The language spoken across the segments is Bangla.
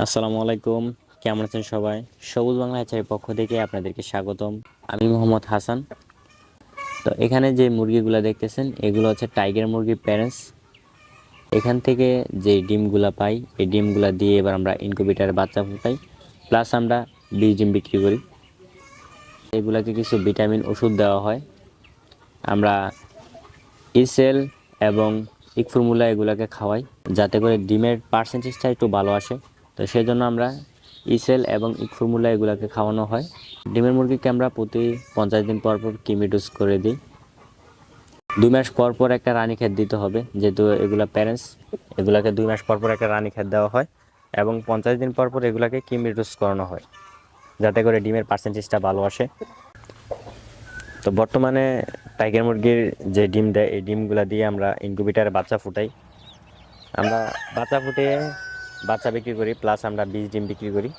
আসসালামু আলাইকুম। কেমন আছেন সবাই? সবুজ বাংলা হ্যাচারির পক্ষ থেকে আপনাদেরকে স্বাগতম। আমি মোহাম্মদ হাসান। তো এখানে যে মুরগিগুলা দেখতেছেন এগুলো হচ্ছে টাইগার মুরগির প্যারেন্টস। এখান থেকে যে ডিমগুলা পাই এই ডিমগুলা দিয়ে এবার আমরা ইনকিউবেটরে বাচ্চা ফুটাই, প্লাস আমরা বীজ ডিম বিক্রি করি। এগুলাকে কিছু ভিটামিন ওষুধ দেওয়া হয়। আমরা ইসেল এবং ইকফর্মুলা এগুলাকে খাওয়াই যাতে করে ডিমের পার্সেন্টেজটা একটু ভালো আসে। তো সেই জন্য আমরা ইসেল এবং ইকফর্মুলা এগুলাকে খাওয়ানো হয়। ডিমের মুরগিকে আমরা প্রতি 50 দিন পর পর কিমি ডোজ করে দিই। 2 মাস পর পর একটা রানীক্ষেত দিতে হবে, যেহেতু এগুলা প্যারেন্টস। এগুলাকে 2 মাস পর পর একটা রানীক্ষেত দেওয়া হয় এবং 50 দিন পর পর এগুলাকে কিমি ডোজ করানো হয় যাতে করে ডিমের পার্সেন্টেজটা ভালো আসে। তো বর্তমানে টাইগার মুরগির যে ডিম দেয় এই ডিমগুলা দিয়ে আমরা ইনকিউবেটরে বাচ্চা ফুটাই। আমরা বাচ্চা ফুটিয়ে বাচ্চা বিক্রি করি, প্লাস আমরা বীজ ডিম বিক্রি করি।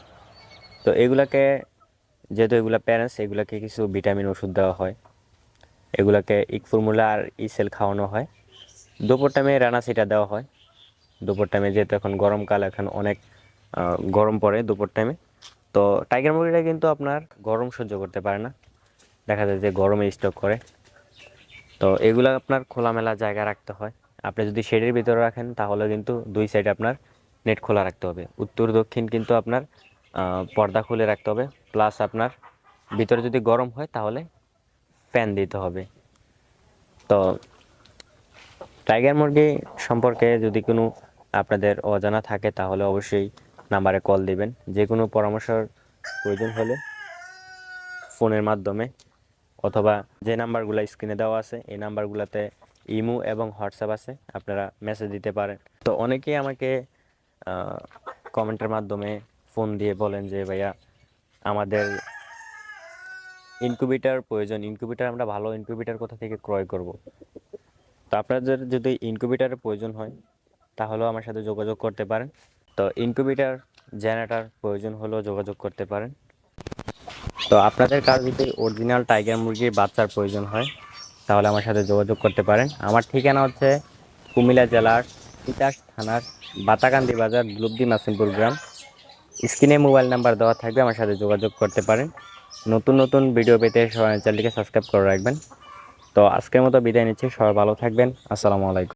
তো এগুলাকে, যেহেতু এগুলা প্যারেন্টস, এগুলাকে কিছু ভিটামিন ওষুধ দেওয়া হয়। এগুলাকে ইকফর্মুলা আর ইসেল খাওয়ানো হয়। দুপুর টাইমে রানাসিটা দেওয়া হয়। দুপুর টাইমে যেহেতু এখন গরমকাল, এখন অনেক গরম পড়ে দুপুর টাইমে। তো টাইগার মুরগিটা কিন্তু আপনার গরম সহ্য করতে পারে না, দেখা যায় যে গরমে স্টক করে। তো এগুলা আপনার খোলামেলা জায়গা রাখতে হয়। আপনি যদি শেডের ভিতরে রাখেন তাহলে কিন্তু দুই সাইডে আপনার নেট খোলা রাখতে হবে। উত্তর দক্ষিণ কিন্তু আপনার পর্দা খুলে রাখতে হবে, প্লাস আপনার ভিতরে যদি গরম হয় তাহলে ফ্যান দিতে হবে। তো টাইগার মুরগি সম্পর্কে যদি কোনো আপনাদের অজানা থাকে তাহলে অবশ্যই নাম্বারে কল দিবেন। যে কোনো পরামর্শের প্রয়োজন হলে ফোনের মাধ্যমে, অথবা যে নাম্বারগুলো স্ক্রিনে দেওয়া আছে এই নাম্বারগুলোতে ইমো এবং হোয়াটসঅ্যাপ আছে, আপনারা মেসেজ দিতে পারেন। তো অনেকেই আমাকে কমেন্টের মাধ্যমে ফোন দিয়ে বলেন যে ভাইয়া আমাদের ইনকিউবেটর প্রয়োজন, ইনকিউবেটর আমরা ভালো ইনকিউবেটর কোথা থেকে ক্রয় করব। তো আপনাদের যদি ইনকিউবেটরের প্রয়োজন হয় তাহলেও আমার সাথে যোগাযোগ করতে পারেন। তো ইনকিউবেটর জেনারেটর প্রয়োজন হলেও যোগাযোগ করতে পারেন। তো আপনাদের কারো যদি অরিজিনাল টাইগার মুরগির বাচ্চার প্রয়োজন হয় তাহলে আমার সাথে যোগাযোগ করতে পারেন। আমার ঠিকানা হচ্ছে কুমিল্লা জেলার তিতাস থানার বাতাকান্দি বাজার লুবদি নাসিমপুর গ্রাম। স্ক্রিনে মোবাইল নাম্বার দেওয়া থাকবে, আমার সাথে যোগাযোগ করতে পারেন। নতুন নতুন ভিডিও পেতে চ্যানেলটিকে সাবস্ক্রাইব করে রাখবেন। তো আজকের মতো বিদায় নিচ্ছি, সবাই ভালো থাকবেন। আসসালামু আলাইকুম।